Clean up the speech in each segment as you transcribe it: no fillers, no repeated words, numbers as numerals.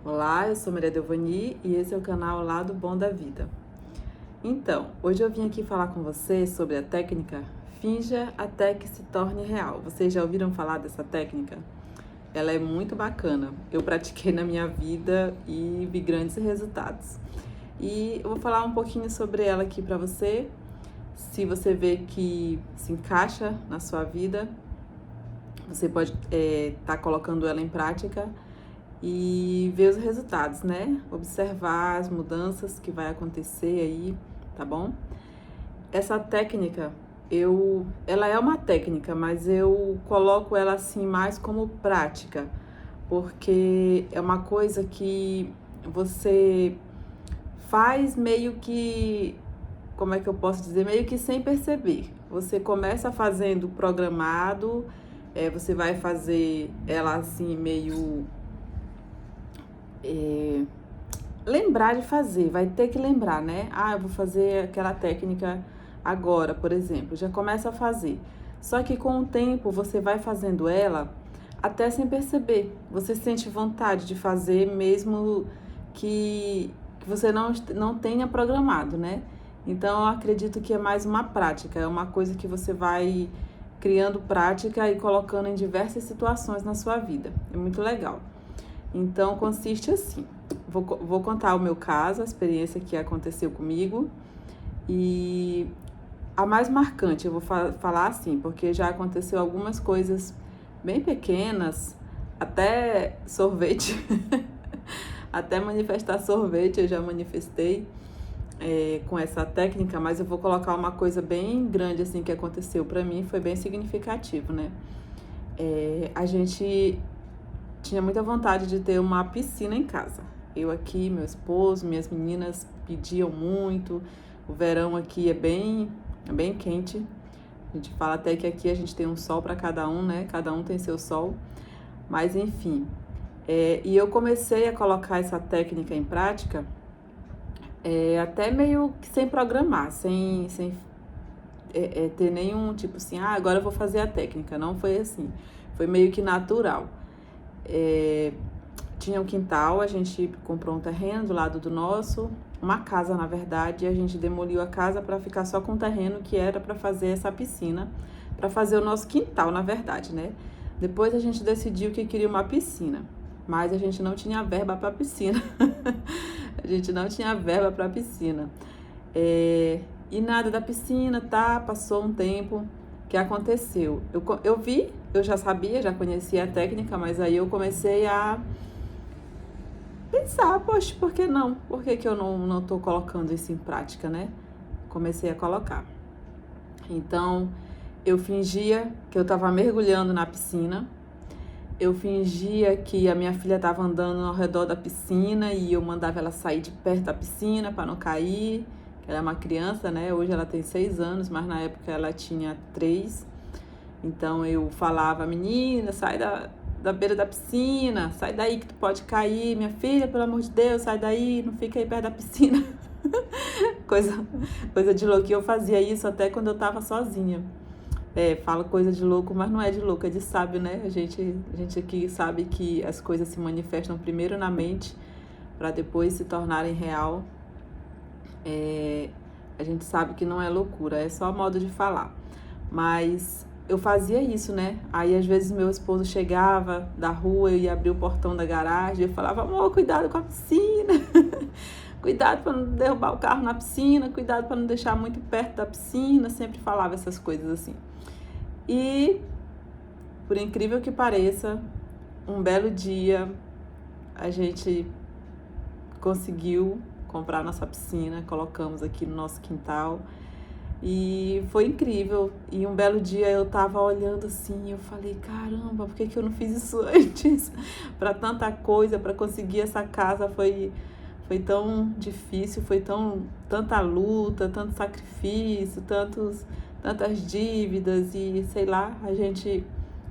Olá, eu sou Maria Delvani e esse é o canal Lado Bom da Vida. Então, hoje eu vim aqui falar com você sobre a técnica Finja até que se torne real. Vocês já ouviram falar dessa técnica? Ela é muito bacana. Eu pratiquei na minha vida e vi grandes resultados. E eu vou falar um pouquinho sobre ela aqui para você. Se você vê que se encaixa na sua vida, você pode estar colocando ela em prática e ver os resultados, né? Observar as mudanças que vai acontecer aí, tá bom? Essa técnica, ela é uma técnica, mas eu coloco ela assim mais como prática, porque é uma coisa que você faz meio que, como é que eu posso dizer, meio que sem perceber. Você começa fazendo programado, você vai fazer ela assim meio lembrar de fazer, vai ter que lembrar, né? Ah, eu vou fazer aquela técnica agora, por exemplo, já começa a fazer. Só que com o tempo você vai fazendo ela até sem perceber. Você sente vontade de fazer mesmo que você não tenha programado, né? Então eu acredito que é mais uma prática, é uma coisa que você vai criando prática e colocando em diversas situações na sua vida. É muito legal. Então, consiste assim. Vou contar o meu caso, a experiência que aconteceu comigo. E a mais marcante, eu vou falar assim, porque já aconteceu algumas coisas bem pequenas, até sorvete, até manifestar sorvete eu já manifestei com essa técnica, mas eu vou colocar uma coisa bem grande assim que aconteceu para mim, foi bem significativo, né? A gente tinha muita vontade de ter uma piscina em casa. Eu aqui, meu esposo, minhas meninas pediam muito. O verão aqui é bem quente. A gente fala até que aqui a gente tem um sol para cada um, né? Cada um tem seu sol. Mas enfim. E eu comecei a colocar essa técnica em prática até meio que sem programar, sem ter nenhum tipo assim, agora eu vou fazer a técnica. Não foi assim. Foi meio que natural. Tinha um quintal, a gente comprou um terreno do lado do nosso, uma casa na verdade, e a gente demoliu a casa para ficar só com o terreno que era para fazer essa piscina, para fazer o nosso quintal na verdade, né? Depois a gente decidiu que queria uma piscina, mas a gente não tinha verba para piscina. A gente não tinha verba para piscina. E nada da piscina, tá? Passou um tempo. O que aconteceu? Eu vi, eu já sabia, já conhecia a técnica, mas aí eu comecei a pensar, poxa, por que não? Por que eu não tô colocando isso em prática, né? Comecei a colocar. Então, eu fingia que eu tava mergulhando na piscina, eu fingia que a minha filha estava andando ao redor da piscina e eu mandava ela sair de perto da piscina para não cair. Ela é uma criança, né? Hoje ela tem 6 anos, mas na época ela tinha 3. Então eu falava, menina, sai da beira da piscina, sai daí que tu pode cair. Minha filha, pelo amor de Deus, sai daí, não fica aí perto da piscina. coisa de louco. E eu fazia isso até quando eu tava sozinha. Fala coisa de louco, mas não é de louco, é de sábio, né? A gente aqui sabe que as coisas se manifestam primeiro na mente para depois se tornarem real. A gente sabe que não é loucura, é só modo de falar. Mas eu fazia isso, né? Aí às vezes meu esposo chegava da rua, eu ia abrir o portão da garagem, eu falava, amor, cuidado com a piscina. Cuidado para não derrubar o carro na piscina, cuidado para não deixar muito perto da piscina, sempre falava essas coisas assim. E, por incrível que pareça, um belo dia a gente conseguiu comprar nossa piscina, colocamos aqui no nosso quintal e foi incrível. E um belo dia eu tava olhando assim e eu falei, caramba, por que eu não fiz isso antes? Para tanta coisa, para conseguir essa casa foi tão difícil, tanta luta, tanto sacrifício, tantas dívidas e sei lá, a gente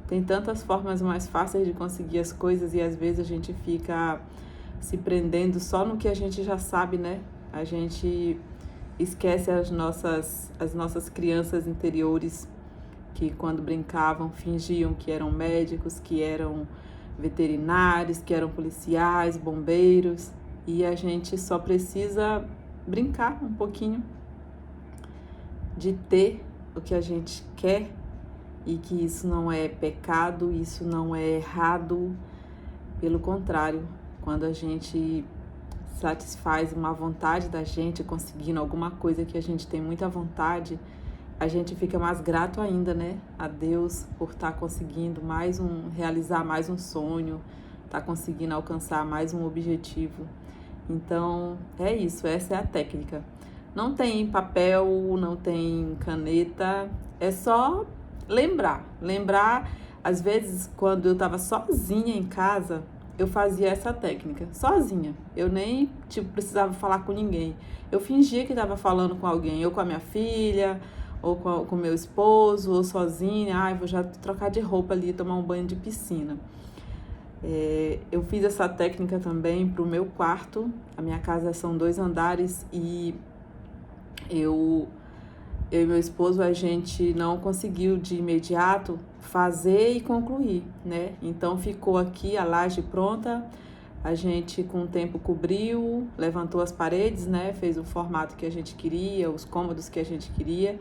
tem tantas formas mais fáceis de conseguir as coisas e às vezes a gente fica se prendendo só no que a gente já sabe, né? A gente esquece as nossas crianças interiores que quando brincavam fingiam que eram médicos, que eram veterinários, que eram policiais, bombeiros, e a gente só precisa brincar um pouquinho de ter o que a gente quer e que isso não é pecado, isso não é errado. Pelo contrário, quando a gente satisfaz uma vontade da gente, conseguindo alguma coisa que a gente tem muita vontade, a gente fica mais grato ainda, né? A Deus por estar conseguindo realizar mais um sonho, estar conseguindo alcançar mais um objetivo. Então, é isso, essa é a técnica. Não tem papel, não tem caneta, é só lembrar. Lembrar, às vezes, quando eu estava sozinha em casa, eu fazia essa técnica, sozinha. Eu nem, precisava falar com ninguém. Eu fingia que estava falando com alguém, ou com a minha filha, ou com meu esposo, ou sozinha. Vou já trocar de roupa ali, tomar um banho de piscina. Eu fiz essa técnica também para o meu quarto. A minha casa são 2 andares e eu e meu esposo, a gente não conseguiu de imediato fazer e concluir, né? Então ficou aqui a laje pronta, a gente com o tempo cobriu, levantou as paredes, né? Fez o formato que a gente queria, os cômodos que a gente queria,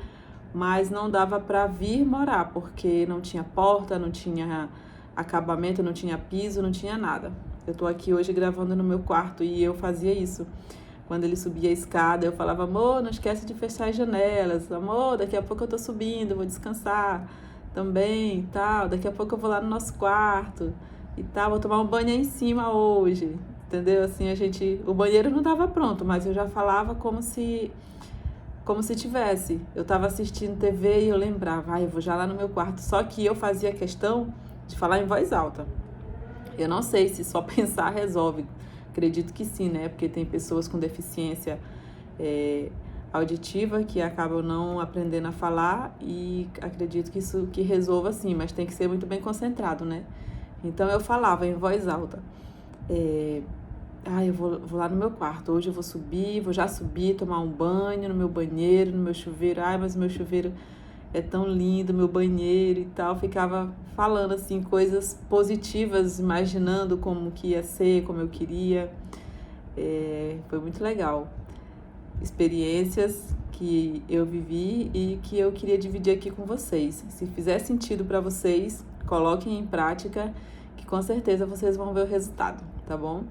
mas não dava para vir morar, porque não tinha porta, não tinha acabamento, não tinha piso, não tinha nada. Eu tô aqui hoje gravando no meu quarto e eu fazia isso. Quando ele subia a escada, eu falava, amor, não esquece de fechar as janelas. Amor, daqui a pouco eu tô subindo, vou descansar também e tal. Daqui a pouco eu vou lá no nosso quarto e tal, vou tomar um banho aí em cima hoje. Entendeu? Assim, o banheiro não estava pronto, mas eu já falava como se tivesse. Eu estava assistindo TV e eu lembrava, eu vou já lá no meu quarto. Só que eu fazia questão de falar em voz alta. Eu não sei se só pensar resolve. Acredito que sim, né? Porque tem pessoas com deficiência auditiva que acabam não aprendendo a falar e acredito que isso que resolva sim, mas tem que ser muito bem concentrado, né? Então eu falava em voz alta. Eu vou lá no meu quarto, hoje eu vou já subir, tomar um banho no meu banheiro, no meu chuveiro. Mas o meu chuveiro é tão lindo, meu banheiro e tal. Ficava falando assim coisas positivas, imaginando como que ia ser, como eu queria. Foi muito legal. Experiências que eu vivi e que eu queria dividir aqui com vocês. Se fizer sentido para vocês, coloquem em prática, que com certeza vocês vão ver o resultado, tá bom?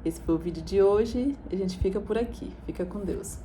Esse foi o vídeo de hoje, a gente fica por aqui. Fica com Deus.